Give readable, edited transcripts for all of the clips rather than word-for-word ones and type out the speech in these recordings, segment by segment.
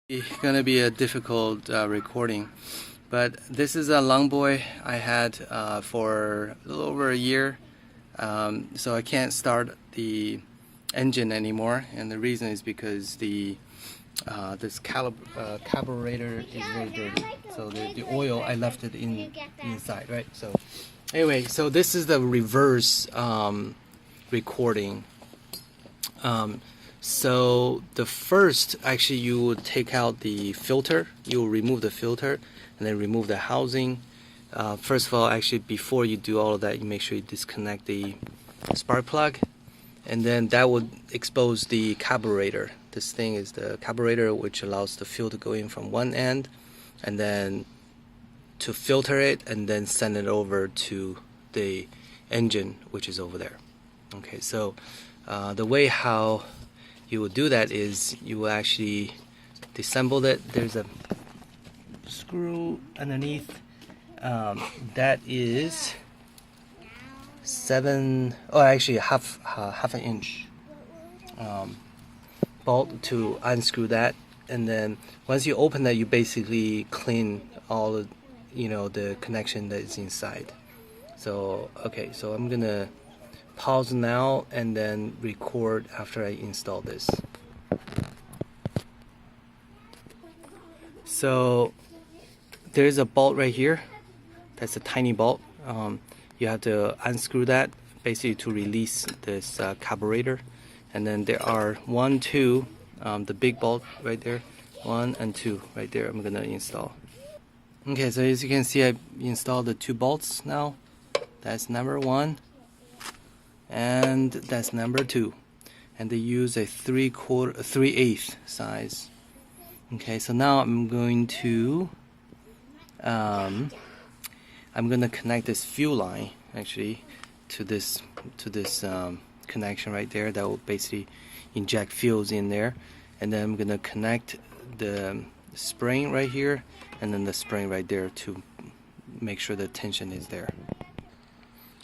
It's gonna be a difficult recording, but this is a long boy I had for a little over a year, so I can't start the engine anymore, and the reason is because this carburetor is very dirty. So the oil I left it inside, right? So anyway, so this is the reverse recording. So the first, actually, you would take out the filter. You will remove the filter and then remove the housing. First of all, actually, before you do all of that, you make sure you disconnect the spark plug, and then that would expose the carburetor. This thing is the carburetor, which allows the fuel to go in from one end, and then to filter it, and then send it over to the engine, which is over there. Okay, so the way how you will do that is you will actually disassemble it. There's a screw underneath that is half an inch bolt to unscrew that, and then once you open that, you basically clean all the the connection that is inside. So okay, so I'm gonna pause now and then record after I install this. So there's a bolt right here. That's a tiny bolt. You have to unscrew that basically to release this carburetor, and then there are 1, 2, the big bolt right there, 1 and 2 right there. I'm gonna install. Okay, so as you can see, I installed the 2 bolts now. That's number 1. And that's number 2, and they use a 3/8 size. Okay, so now I'm going to connect this fuel line actually to this connection right there that will basically inject fuels in there, and then I'm gonna connect the spring right here and then the spring right there to make sure the tension is there.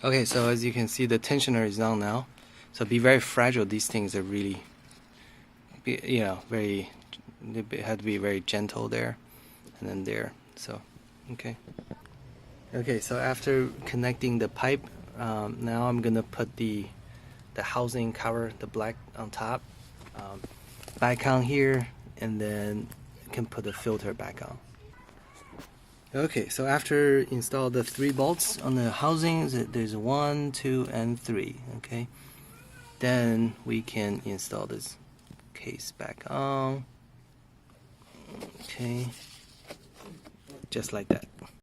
Okay, so as you can see, the tensioner is on now. So be very fragile. These things are really, they have to be very gentle there, and then there. So, okay. Okay, so after connecting the pipe, now I'm gonna put the housing cover, the black on top, back on here, and then you can put the filter back on. Okay, so after install the 3 bolts on the housings, there's 1, 2, and 3. Okay, then we can install this case back on. Okay, just like that.